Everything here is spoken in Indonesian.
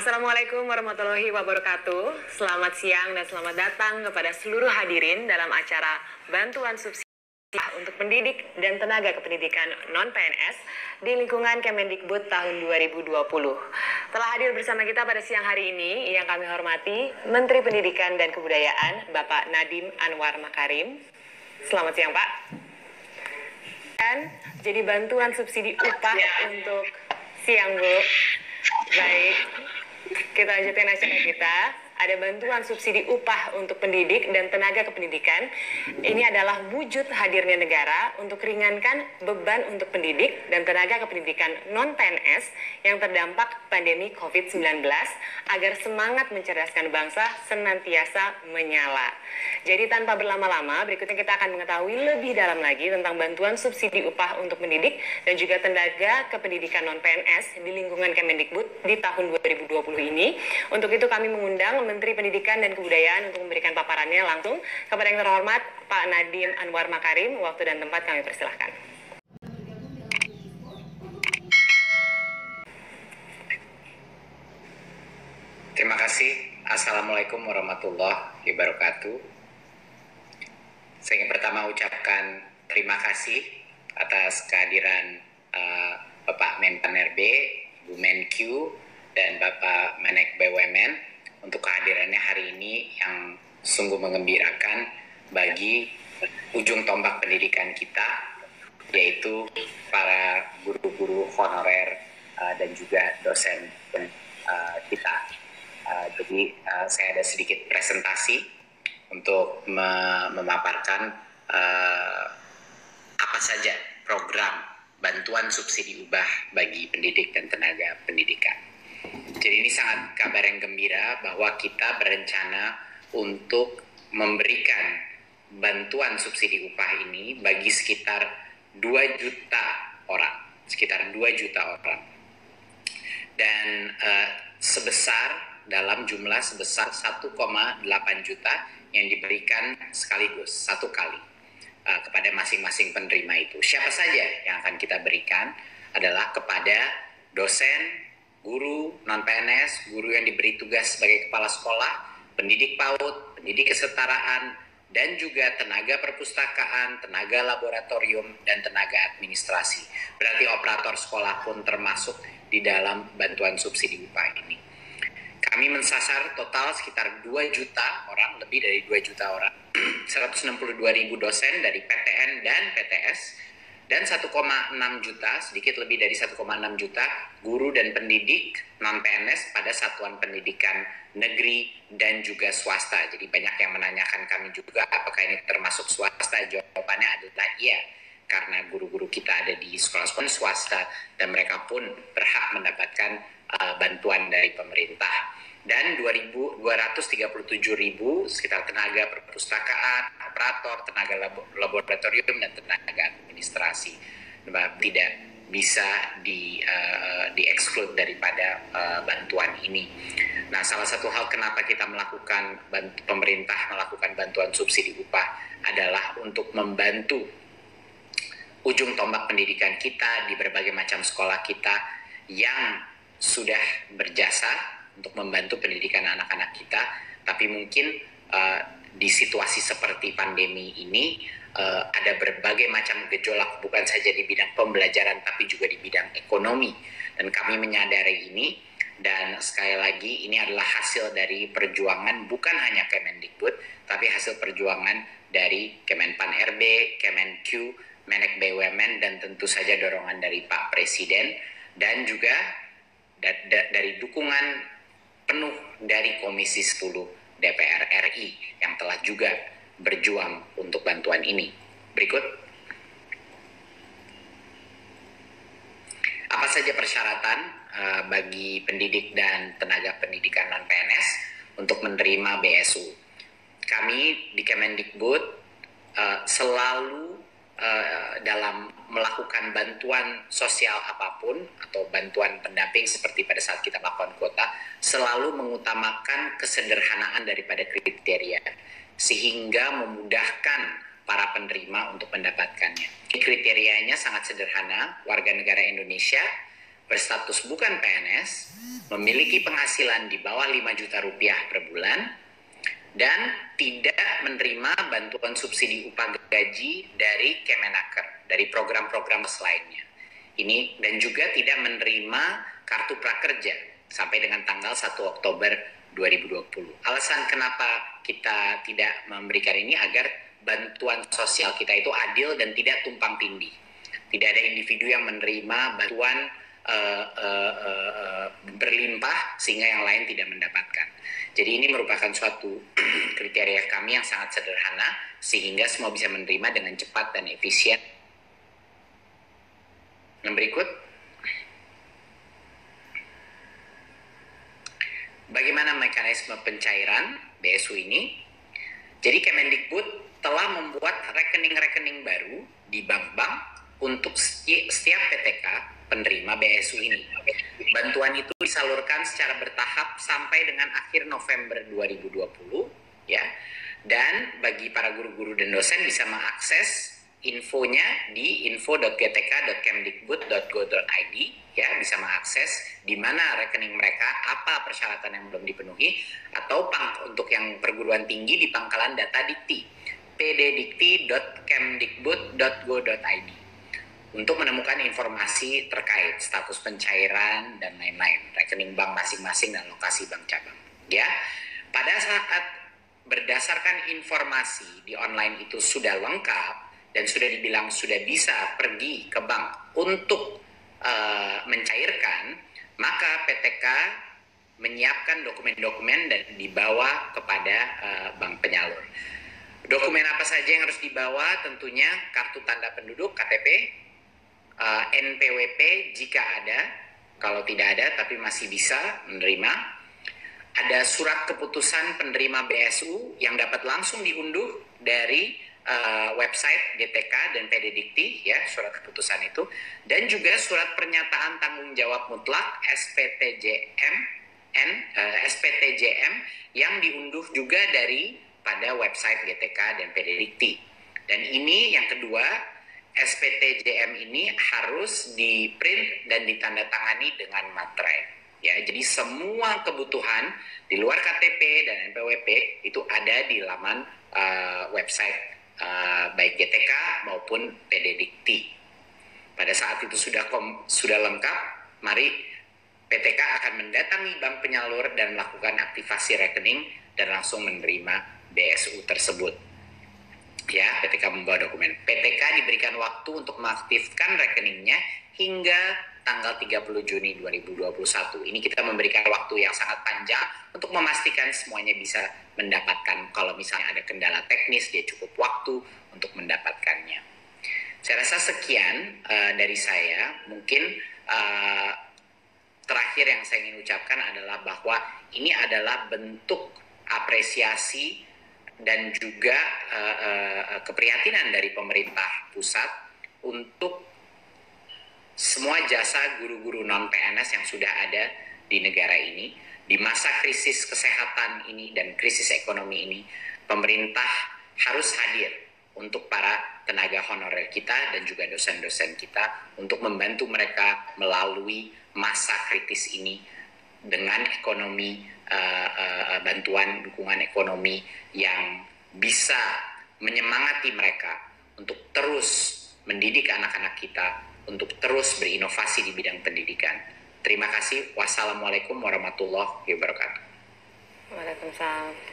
Assalamualaikum warahmatullahi wabarakatuh. Selamat siang dan selamat datang kepada seluruh hadirin dalam acara Bantuan Subsidi untuk Pendidik dan Tenaga Kependidikan Non-PNS di lingkungan Kemendikbud tahun 2020. Telah hadir bersama kita pada siang hari ini yang kami hormati Menteri Pendidikan dan Kebudayaan Bapak Nadiem Anwar Makarim. Selamat siang Pak. Dan jadi bantuan subsidi upah untuk siang Bu. Baik, kita lanjutkan acara kita. Ada bantuan subsidi upah untuk pendidik dan tenaga kependidikan. Ini adalah wujud hadirnya negara untuk ringankan beban untuk pendidik dan tenaga kependidikan non-PNS yang terdampak pandemi COVID-19 agar semangat mencerdaskan bangsa senantiasa menyala. Jadi tanpa berlama-lama, berikutnya kita akan mengetahui lebih dalam lagi tentang bantuan subsidi upah untuk pendidik dan juga tenaga kependidikan non-PNS di lingkungan Kemendikbud di tahun 2020 ini. Untuk itu kami mengundang Menteri Pendidikan dan Kebudayaan untuk memberikan paparannya langsung kepada yang terhormat Pak Nadiem Anwar Makarim. Waktu dan tempat kami persilahkan. Terima kasih. Assalamualaikum warahmatullahi wabarakatuh. Saya ingin pertama ucapkan terima kasih atas kehadiran Bapak Menpan RB, Bu Menkyu, dan Bapak Menek BUMN untuk kehadirannya hari ini yang sungguh menggembirakan bagi ujung tombak pendidikan kita, yaitu para guru-guru honorer dan juga dosen kita. Jadi saya ada sedikit presentasi untuk memaparkan apa saja program bantuan subsidi upah bagi pendidik dan tenaga pendidikan. Jadi ini sangat kabar yang gembira bahwa kita berencana untuk memberikan bantuan subsidi upah ini bagi sekitar 2 juta orang. Dan dalam jumlah sebesar 1,8 juta yang diberikan sekaligus satu kali kepada masing-masing penerima itu. Siapa saja yang akan kita berikan adalah kepada dosen, guru non-PNS, guru yang diberi tugas sebagai kepala sekolah, pendidik PAUD, pendidik kesetaraan, dan juga tenaga perpustakaan, tenaga laboratorium, dan tenaga administrasi. Berarti operator sekolah pun termasuk di dalam bantuan subsidi upah ini. Kami mensasar total sekitar 2 juta orang, lebih dari 2 juta orang, 162.000 dosen dari PTN dan PTS, dan 1,6 juta, sedikit lebih dari 1,6 juta guru dan pendidik non-PNS pada satuan pendidikan negeri dan juga swasta. Jadi banyak yang menanyakan kami juga apakah ini termasuk swasta. Jawabannya adalah iya, karena guru-guru kita ada di sekolah-sekolah swasta dan mereka pun berhak mendapatkan bantuan dari pemerintah. Dan 237.000 sekitar tenaga perpustakaan, operator, tenaga laboratorium, dan tenaga administrasi tidak bisa di-exclude daripada bantuan ini. Nah, salah satu hal kenapa kita pemerintah melakukan bantuan subsidi upah adalah untuk membantu ujung tombak pendidikan kita di berbagai macam sekolah kita yang sudah berjasa untuk membantu pendidikan anak-anak kita, tapi mungkin di situasi seperti pandemi ini ada berbagai macam gejolak, bukan saja di bidang pembelajaran tapi juga di bidang ekonomi, dan kami menyadari ini. Dan sekali lagi ini adalah hasil dari perjuangan bukan hanya Kemendikbud, tapi hasil perjuangan dari Kemenpan RB, Kemenkyu, Menek BUMN, dan tentu saja dorongan dari Pak Presiden, dan juga dari dukungan penuh dari Komisi 10 DPR RI yang telah juga berjuang untuk bantuan ini. Berikut. Apa saja persyaratan bagi pendidik dan tenaga pendidikan non-PNS untuk menerima BSU? Kami di Kemendikbud selalu dalam melakukan bantuan sosial apapun atau bantuan pendamping seperti pada saat kita melakukan kuota, selalu mengutamakan kesederhanaan daripada kriteria sehingga memudahkan para penerima untuk mendapatkannya. Kriterianya sangat sederhana: warga negara Indonesia, berstatus bukan PNS, memiliki penghasilan di bawah 5 juta rupiah per bulan, dan tidak menerima bantuan subsidi upah gaji dari Kemenaker, dari program-program lainnya. Ini dan juga tidak menerima kartu prakerja sampai dengan tanggal 1 Oktober 2020. Alasan kenapa kita tidak memberikan ini agar bantuan sosial kita itu adil dan tidak tumpang tindih. Tidak ada individu yang menerima bantuan berlimpah sehingga yang lain tidak mendapatkan. Jadi ini merupakan suatu kriteria kami yang sangat sederhana sehingga semua bisa menerima dengan cepat dan efisien. Yang berikut, bagaimana mekanisme pencairan BSU ini? Jadi Kemendikbud telah membuat rekening-rekening baru di bank-bank untuk setiap PTK penerima BSU ini. Bantuan itu disalurkan secara bertahap sampai dengan akhir November 2020, ya. Dan bagi para guru-guru dan dosen bisa mengakses infonya di info.gtk.kemdikbud.go.id, ya, bisa mengakses di mana rekening mereka, apa persyaratan yang belum dipenuhi, atau untuk yang perguruan tinggi di pangkalan data Dikti, pddikti.kemdikbud.go.id, untuk menemukan informasi terkait status pencairan dan lain-lain, rekening bank masing-masing dan lokasi bank cabang. Ya, pada saat berdasarkan informasi di online itu sudah lengkap dan sudah dibilang sudah bisa pergi ke bank untuk mencairkan, maka PTK menyiapkan dokumen-dokumen dan dibawa kepada bank penyalur. Dokumen apa saja yang harus dibawa? Tentunya kartu tanda penduduk KTP, NPWP jika ada, kalau tidak ada tapi masih bisa menerima. Ada surat keputusan penerima BSU yang dapat langsung diunduh dari website GTK dan PD Dikti, ya, surat keputusan itu, dan juga surat pernyataan tanggung jawab mutlak SPTJM yang diunduh juga dari pada website GTK dan PD Dikti. Dan ini yang kedua, SPTJM ini harus di-print dan ditandatangani dengan materai. Ya, jadi semua kebutuhan di luar KTP dan NPWP itu ada di laman website baik GTK maupun PD Dikti. Pada saat itu sudah lengkap, mari PTK akan mendatangi bank penyalur dan melakukan aktivasi rekening dan langsung menerima BSU tersebut. Ya, PTK membawa dokumen. PTK diberikan waktu untuk mengaktifkan rekeningnya hingga tanggal 30 Juni 2021. Ini kita memberikan waktu yang sangat panjang untuk memastikan semuanya bisa mendapatkan. Kalau misalnya ada kendala teknis, dia cukup waktu untuk mendapatkannya. Saya rasa sekian dari saya. Mungkin terakhir yang saya ingin ucapkan adalah bahwa ini adalah bentuk apresiasi dan juga keprihatinan dari pemerintah pusat untuk semua jasa guru-guru non-PNS yang sudah ada di negara ini. Di masa krisis kesehatan ini dan krisis ekonomi ini, pemerintah harus hadir untuk para tenaga honorer kita dan juga dosen-dosen kita untuk membantu mereka melalui masa kritis ini dengan ekonomi, bantuan dukungan ekonomi yang bisa menyemangati mereka untuk terus mendidik anak-anak kita, untuk terus berinovasi di bidang pendidikan. Terima kasih. Wassalamualaikum warahmatullahi wabarakatuh. Waalaikumsalam.